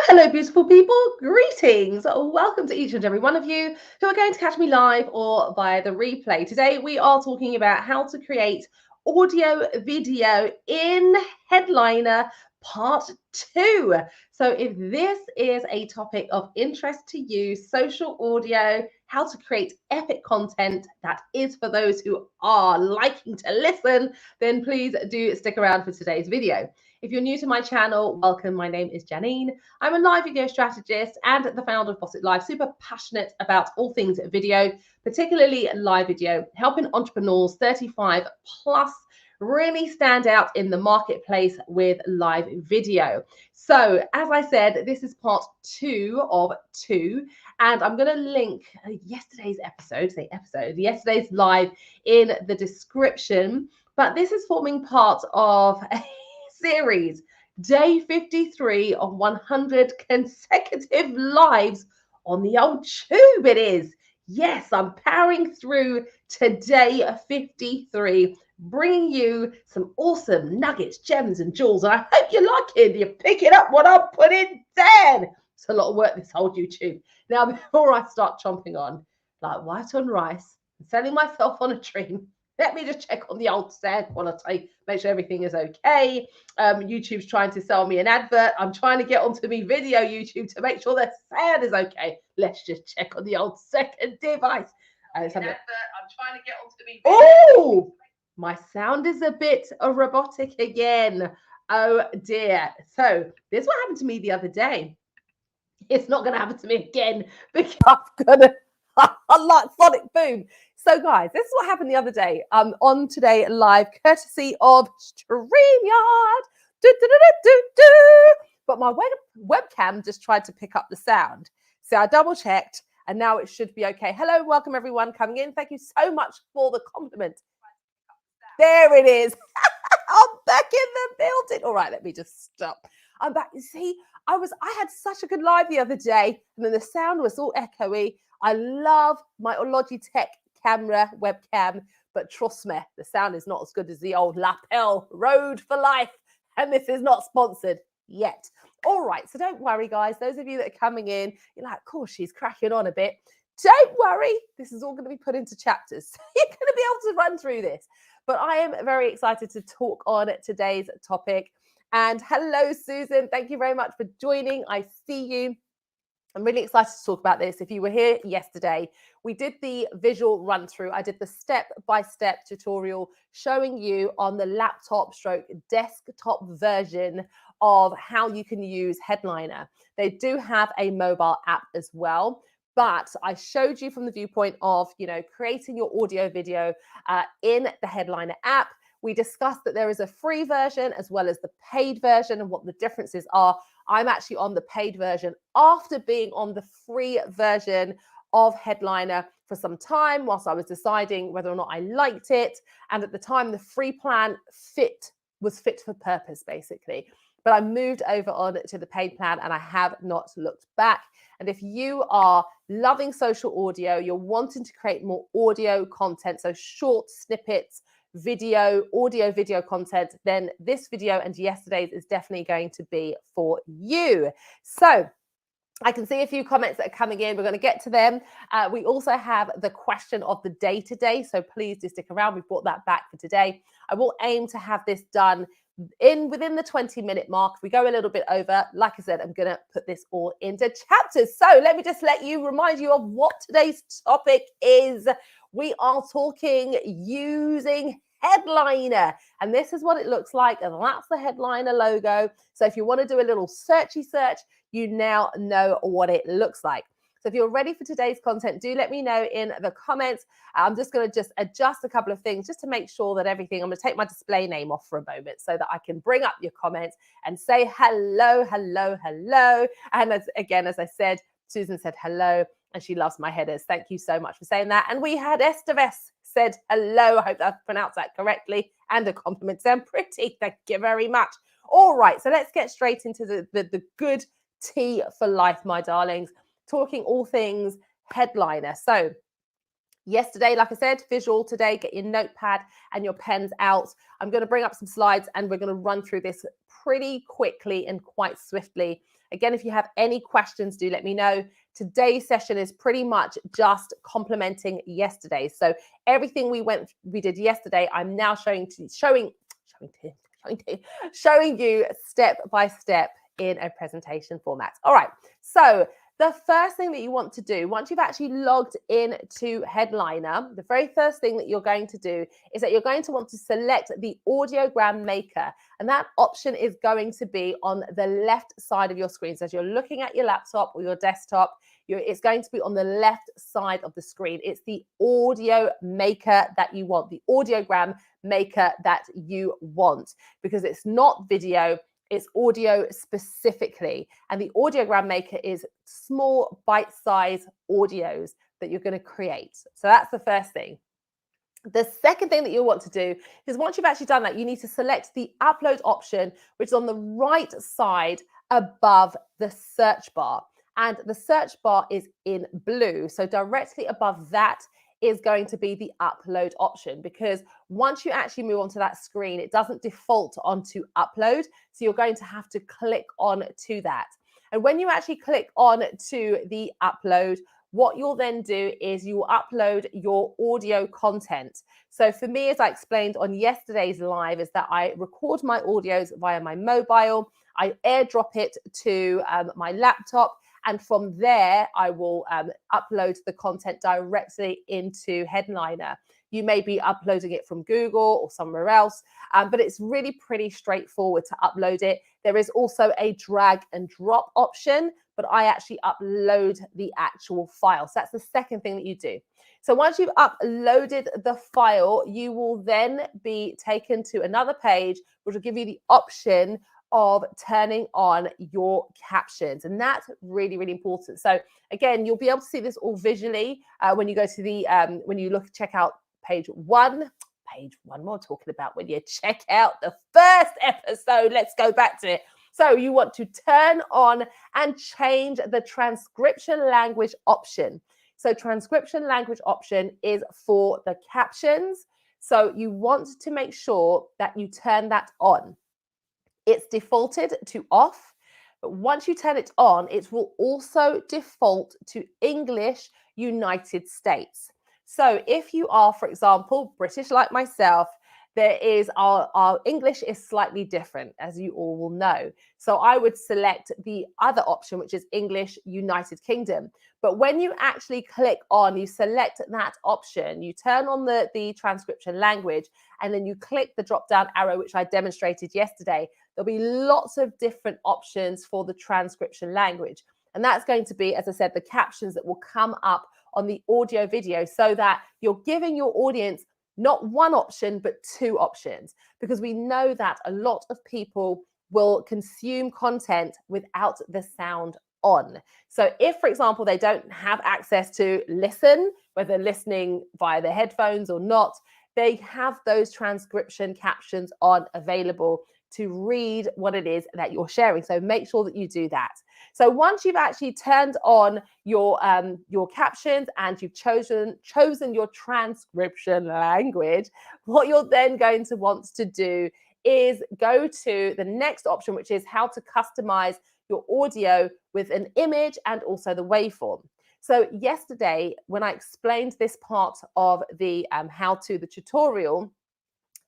Hello, beautiful people. Greetings. Welcome to each and every one of you who are going to catch me live or via the replay. Today, we are talking about how to create audio video in Headliner Part 2. So if this is a topic of interest to you, social audio, how to create epic content that is for those who are liking to listen, then please do stick around for today's video. If you're new to my channel, welcome. My name is Janine. I'm a live video strategist and the founder of Boss It Live, super passionate about all things video, particularly live video, helping entrepreneurs 35 plus really stand out in the marketplace with live video. So as I said, this is part 2 of 2, and I'm going to link yesterday's live in the description, but this is forming part of a series, day 53 of 100 consecutive lives on the old tube. It is. Yes, I'm powering through to day 53, bringing you some awesome nuggets, gems, and jewels. And I hope you're liking, you're picking up what I'm putting down. It's a lot of work, this whole YouTube. Now, before I start chomping on like white on rice and selling myself on a dream, let me just check on the old sound quality, make sure everything is okay. YouTube's trying to sell me an advert. I'm trying to get onto me video YouTube to make sure the sound is okay. Let's just check on the old second device. I'm trying to get onto me video. Oh, my sound is a bit robotic again. Oh dear. So this is what happened to me the other day. It's not going to happen to me again because I'm going to like sonic boom. So guys, this is what happened the other day. On today live, courtesy of StreamYard. But my webcam just tried to pick up the sound. So I double checked and now it should be okay. Hello, welcome everyone coming in. Thank you so much for the compliment. There it is. I'm back in the building. All right, let me just stop. I'm back. You see, I had such a good live the other day, and then the sound was all echoey. I love my Logitech camera webcam, but trust me, the sound is not as good as the old lapel Rode for life, and this is not sponsored yet. All right, so don't worry, guys. Those of you that are coming in, you're like, of course, she's cracking on a bit. Don't worry, this is all going to be put into chapters. You're going to be able to run through this. But I am very excited to talk on today's topic. And hello, Susan. Thank you very much for joining. I see you. I'm really excited to talk about this. If you were here yesterday, we did the visual run through. I did the step-by-step tutorial showing you on the laptop stroke desktop version of how you can use Headliner. They do have a mobile app as well. But I showed you from the viewpoint of, creating your audio video in the Headliner app. We discussed that there is a free version as well as the paid version and what the differences are. I'm actually on the paid version after being on the free version of Headliner for some time whilst I was deciding whether or not I liked it. And at the time, the free plan was fit for purpose, basically. But I moved over on to the paid plan and I have not looked back. And if you are loving social audio, you're wanting to create more audio content, so short snippets, audio video content, then this video and yesterday's is definitely going to be for you. So I can see a few comments that are coming in. We're going to get to them. We also have the question of the day today. So please do stick around. We've brought that back for today. I will aim to have this done within the 20-minute mark. If we go a little bit over, like I said, I'm going to put this all into chapters. So let me just remind you of what today's topic is. We are talking using Headliner, and this is what it looks like, and that's the Headliner logo. So if you want to do a little search, you now know what it looks like. So if you're ready for today's content, do let me know in the comments. I'm just going to adjust a couple of things just to make sure that I'm going to take my display name off for a moment so that I can bring up your comments and say hello, hello, hello. And as I said, Susan said hello and she loves my headers. Thank you so much for saying that. And we had Esteves said hello. I hope I pronounced that correctly. And the compliments sound pretty. Thank you very much. All right, so let's get straight into the good tea for life, my darlings. Talking all things Headliner. So Yesterday, like I said, visual. Today, get your notepad and your pens out. I'm going to bring up some slides and we're going to run through this pretty quickly and quite swiftly. Again, if you have any questions, do let me know. Today's session is pretty much just complementing yesterday. So everything we did yesterday, I'm now showing you step by step in a presentation format. All right, so the first thing that you want to do, once you've actually logged into Headliner, the very first thing that you're going to do is that you're going to want to select the Audiogram Maker. And that option is going to be on the left side of your screen. So as you're looking at your laptop or your desktop, it's going to be on the left side of the screen. It's the audio maker that you want, the Audiogram Maker that you want, because it's not video. It's audio specifically. And the Audiogram Maker is small bite-sized audios that you're going to create. So that's the first thing. The second thing that you'll want to do is once you've actually done that, you need to select the upload option, which is on the right side above the search bar. And the search bar is in blue. So directly above that is going to be the upload option, because once you actually move onto that screen, it doesn't default onto upload. So you're going to have to click on to that. And when you actually click on to the upload, what you'll then do is you will upload your audio content. So for me, as I explained on yesterday's live, is that I record my audios via my mobile, I airdrop it to my laptop, and from there, I will upload the content directly into Headliner. You may be uploading it from Google or somewhere else, but it's really pretty straightforward to upload it. There is also a drag and drop option, but I actually upload the actual file. So that's the second thing that you do. So once you've uploaded the file, you will then be taken to another page, which will give you the option of turning on your captions. And that's really, really important. So again, you'll be able to see this all visually when you go to the, when you check out page one we're talking about when you check out the first episode. Let's go back to it. So you want to turn on and change the transcription language option. So transcription language option is for the captions. So you want to make sure that you turn that on. It's defaulted to off, but once you turn it on, it will also default to English United States. So if you are, for example, British like myself, there is our English is slightly different, as you all will know. So I would select the other option, which is English United Kingdom. But when you actually click on, you select that option, you turn on the transcription language, and then you click the drop down arrow, which I demonstrated yesterday. There'll be lots of different options for the transcription language. And that's going to be, as I said, the captions that will come up on the audio video, so that you're giving your audience not one option, but two options, because we know that a lot of people will consume content without the sound on. So if, for example, they don't have access to listen, whether listening via their headphones or not, they have those transcription captions on available to read what it is that you're sharing. So make sure that you do that. So once you've actually turned on your captions and you've chosen your transcription language, what you're then going to want to do is go to the next option, which is how to customize your audio with an image and also the waveform. So yesterday, when I explained this part of the the tutorial,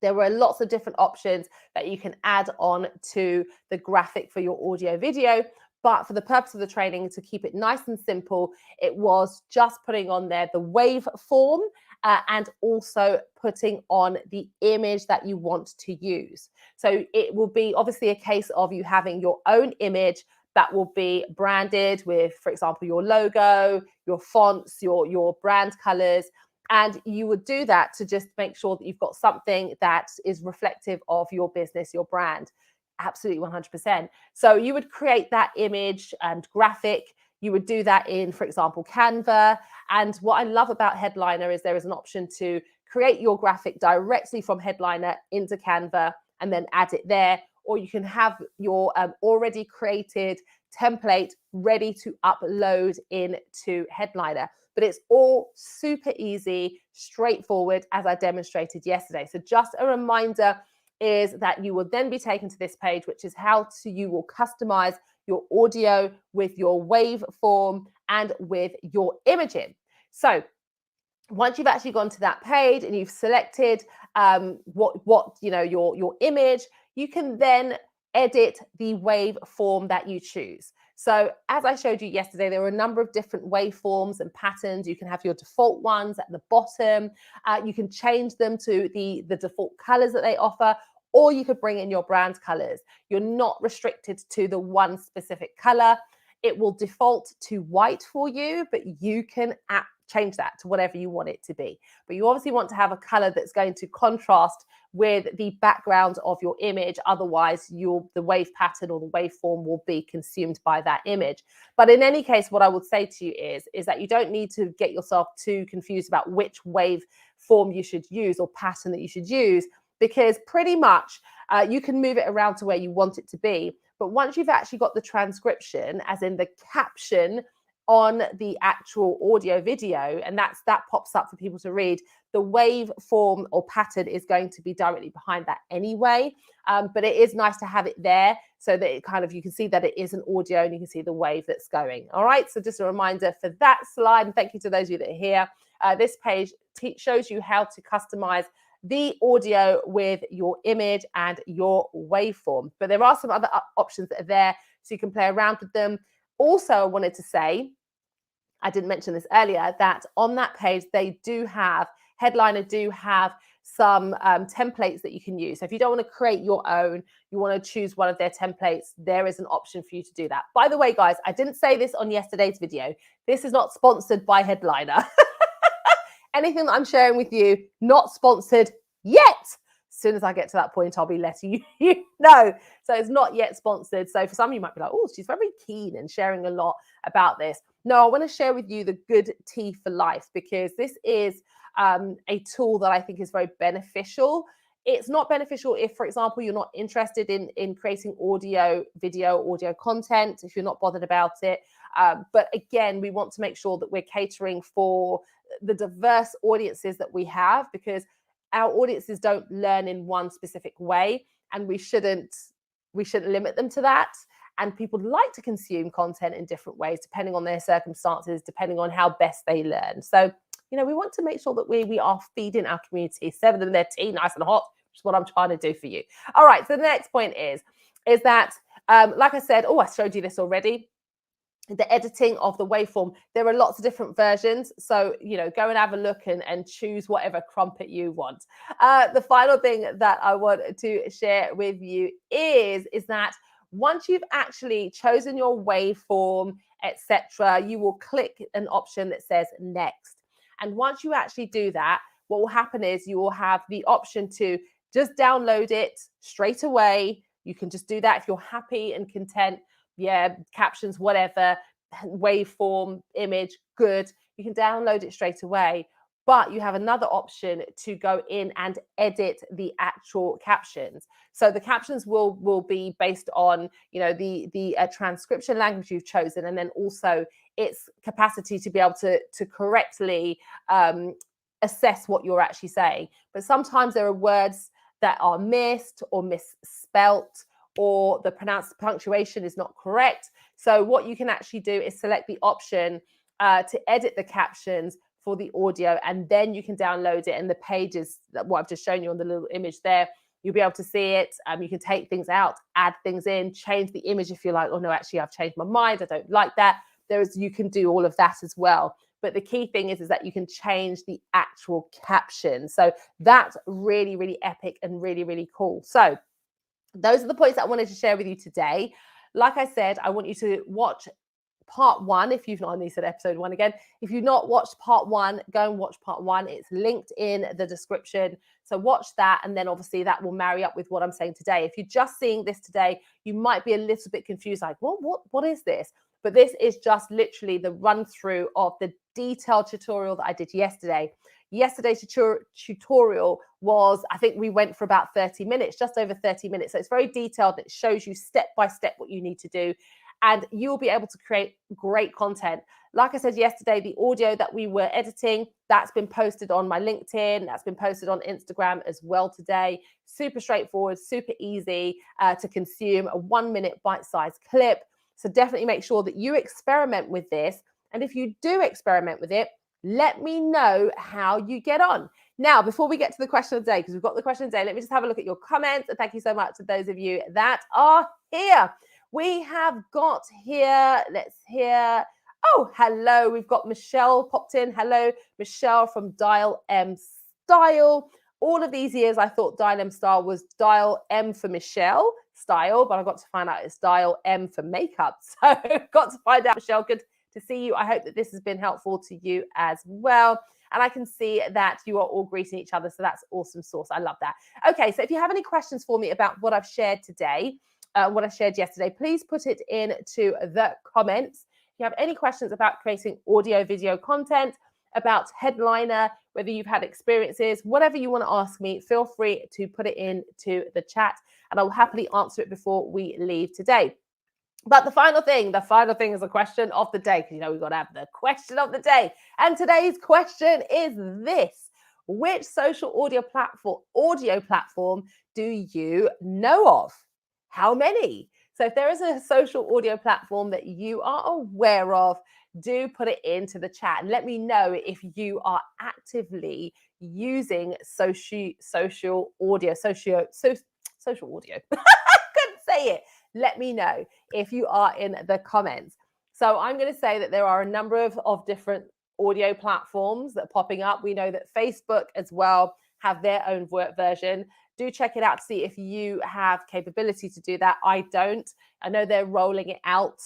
there were lots of different options that you can add on to the graphic for your audio video. But for the purpose of the training, to keep it nice and simple, it was just putting on there the waveform and also putting on the image that you want to use. So it will be obviously a case of you having your own image that will be branded with, for example, your logo, your fonts, your brand colors. And you would do that to just make sure that you've got something that is reflective of your business, your brand. Absolutely 100%. So you would create that image and graphic. You would do that in, for example, Canva. And what I love about Headliner is there is an option to create your graphic directly from Headliner into Canva and then add it there. Or you can have your already created template ready to upload into Headliner. But it's all super easy, straightforward, as I demonstrated yesterday. So just a reminder is that you will then be taken to this page, which is you will customize your audio with your waveform and with your imaging. So once you've actually gone to that page and you've selected your image, you can then edit the waveform that you choose. So as I showed you yesterday, there are a number of different waveforms and patterns. You can have your default ones at the bottom. You can change them to the default colors that they offer, or you could bring in your brand colors. You're not restricted to the one specific color. It will default to white for you, but you can change that to whatever you want it to be. But you obviously want to have a color that's going to contrast with the background of your image. Otherwise, the wave pattern or the waveform will be consumed by that image. But in any case, what I would say to you is that you don't need to get yourself too confused about which waveform you should use or pattern that you should use, because pretty much you can move it around to where you want it to be. But once you've actually got the transcription, as in the caption on the actual audio video, and that pops up for people to read, the waveform or pattern is going to be directly behind that anyway. But it is nice to have it there so that it you can see that it is an audio and you can see the wave that's going. All right, so just a reminder for that slide, and thank you to those of you that are here. This page shows you how to customize the audio with your image and your waveform. But there are some other options that are there, so you can play around with them. Also, I wanted to say, I didn't mention this earlier, that on that page, Headliner do have some templates that you can use. So if you don't want to create your own, you want to choose one of their templates, there is an option for you to do that. By the way, guys, I didn't say this on yesterday's video. This is not sponsored by Headliner. Anything that I'm sharing with you, not sponsored yet. As soon as I get to that point, I'll be letting you know. So it's not yet sponsored. So for some of you might be like, oh, she's very keen and sharing a lot about this. No, I want to share with you the good tea for life, because this is a tool that I think is very beneficial. It's not beneficial if, for example, you're not interested in creating audio content, if you're not bothered about it. But again, we want to make sure that we're catering for the diverse audiences that we have, because our audiences don't learn in one specific way, and we shouldn't limit them to that. And people like to consume content in different ways, depending on their circumstances, depending on how best they learn. So, we want to make sure that we are feeding our community, serving them their tea nice and hot, which is what I'm trying to do for you. All right, so the next point is that, like I said, I showed you this already, the editing of the waveform. There are lots of different versions. So, go and have a look and choose whatever crumpet you want. The final thing that I want to share with you is that once you've actually chosen your waveform, etc., you will click an option that says next. And once you actually do that, what will happen is you will have the option to just download it straight away. You can just do that if you're happy and content. Yeah, captions, whatever, waveform, image, good. You can download it straight away. But you have another option to go in and edit the actual captions. So the captions will be based on, the transcription language you've chosen, and then also its capacity to be able to correctly assess what you're actually saying. But sometimes there are words that are missed or misspelt, or the punctuation is not correct. So what you can actually do is select the option to edit the captions for the audio, and then you can download it. And the pages, what I've just shown you on the little image there, you'll be able to see it. You can take things out, add things in, change the image if you're like, oh no, actually I've changed my mind, I don't like that. You can do all of that as well. But the key thing is that you can change the actual caption. So that's really, really epic and really, really cool. So those are the points that I wanted to share with you today. Like I said, I want you to watch part 1 if you've not, only said episode 1 again. If you've not watched part 1, go and watch part 1. It's linked in the description. So watch that, and then obviously that will marry up with what I'm saying today. If you're just seeing this today, you might be a little bit confused, like, what is this? But this is just literally the run through of the detailed tutorial that I did yesterday. Yesterday's tutorial was, I think we went for about 30 minutes, just over 30 minutes. So it's very detailed. It shows you step by step what you need to do. and you'll be able to create great content. Like I said yesterday, the audio that we were editing, that's been posted on my LinkedIn, that's been posted on Instagram as well today. Super straightforward, super easy to consume, a 1-minute bite-sized clip. So definitely make sure that you experiment with this. And if you do experiment with it, let me know how you get on. Now, before we get to the question of the day, because we've got the question of the day, let me just have a look at your comments. And thank you so much to those of you that are here. We have got here, let's hear. Oh, hello. We've got Michelle popped in. Hello, Michelle from Dial M Style. All of these years, I thought Dial M Style was Dial M for Michelle Style, but I got to find out it's Dial M for makeup. So got to find out, Michelle. Good to see you. I hope that this has been helpful to you as well. And I can see that you are all greeting each other. So that's awesome sauce. I love that. Okay, so if you have any questions for me about what I've shared today, what I shared yesterday, please put it into the comments. If you have any questions about creating audio, video content, about Headliner, whether you've had experiences, whatever you want to ask me, feel free to put it into the chat and I'll happily answer it before we leave today. But the final thing is the question of the day, because you know we've got to have the question of the day. And today's question is this: which social audio platform do you know of? How many? So if there is a social audio platform that you are aware of, do put it into the chat and let me know if you are actively using social audio. I couldn't say it. Let me know if you are in the comments. So I'm going to say that there are a number of different audio platforms that are popping up. We know that Facebook as well have their own version. Do check it out to see if you have capability to do that. I don't. I know they're rolling it out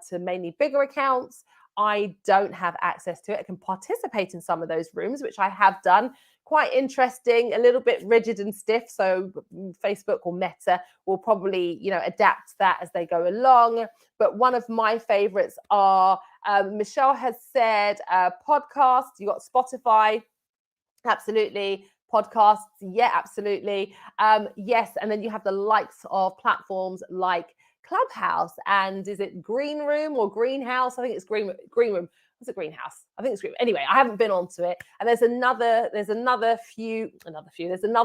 to mainly bigger accounts. I don't have access to it. I can participate in some of those rooms, which I have done. Quite interesting, a little bit rigid and stiff. So Facebook or Meta will probably, adapt that as they go along. But one of my favorites are, Michelle has said, podcasts. You got Spotify. Absolutely. Podcasts. Yeah, absolutely. Yes. And then you have the likes of platforms like Clubhouse, and is it Green Room or Greenhouse? I think it's Green Room. Was it Greenhouse? I think it's Green. Anyway, I haven't been onto it. And there's another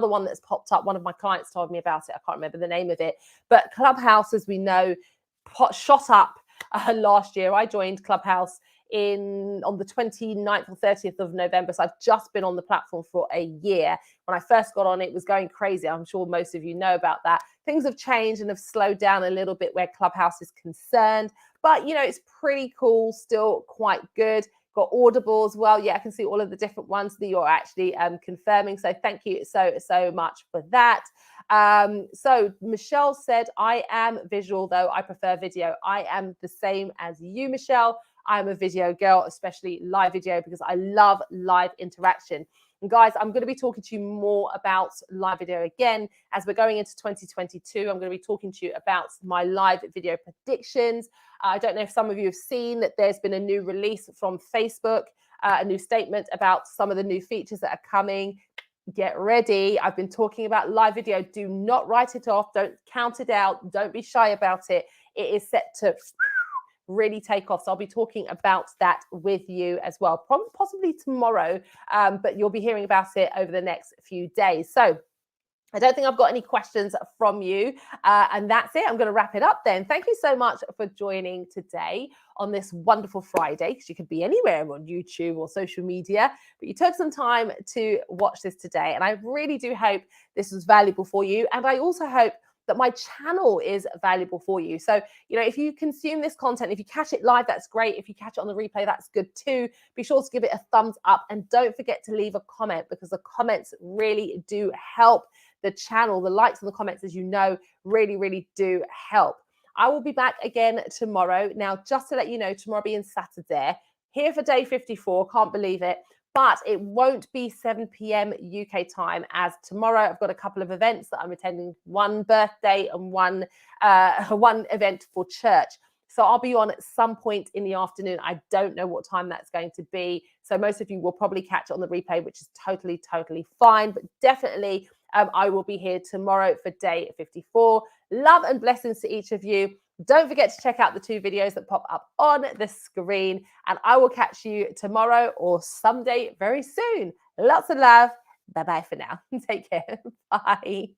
one that's popped up. One of my clients told me about it. I can't remember the name of it. But Clubhouse, as we know, shot up last year. I joined Clubhouse on the 29th or 30th of November. So I've just been on the platform for a year. When I first got on, it was going crazy. I'm sure most of you know about that. Things have changed and have slowed down a little bit where Clubhouse is concerned. But, it's pretty cool, still quite good. Got Audible as well. Yeah, I can see all of the different ones that you're actually confirming. So thank you so much for that. So Michelle said, I am visual, though I prefer video. I am the same as you, Michelle. I'm a video girl, especially live video, because I love live interaction. And guys, I'm going to be talking to you more about live video again as we're going into 2022. I'm going to be talking to you about my live video predictions. I don't know if some of you have seen that there's been a new release from Facebook, a new statement about some of the new features that are coming. Get ready. I've been talking about live video. Do not write it off. Don't count it out. Don't be shy about it. It is set to really take off. So I'll be talking about that with you as well, possibly tomorrow, but you'll be hearing about it over the next few days. So I don't think I've got any questions from you. And that's it. I'm going to wrap it up then. Thank you so much for joining today on this wonderful Friday, because you could be anywhere on YouTube or social media, but you took some time to watch this today. And I really do hope this was valuable for you. And I also hope that my channel is valuable for you. So, if you consume this content, if you catch it live, that's great. If you catch it on the replay, that's good too. Be sure to give it a thumbs up and don't forget to leave a comment, because the comments really do help the channel. The likes and the comments, as you know, really, really do help. I will be back again tomorrow. Now, just to let you know, tomorrow being Saturday, here for day 54, can't believe it. But it won't be 7 p.m. UK time, as tomorrow I've got a couple of events that I'm attending, one birthday and one event for church. So I'll be on at some point in the afternoon. I don't know what time that's going to be. So most of you will probably catch it on the replay, which is totally fine. But definitely I will be here tomorrow for day 54. Love and blessings to each of you. Don't forget to check out the 2 videos that pop up on the screen, and I will catch you tomorrow or someday very soon. Lots of love. Bye-bye for now. Take care. Bye.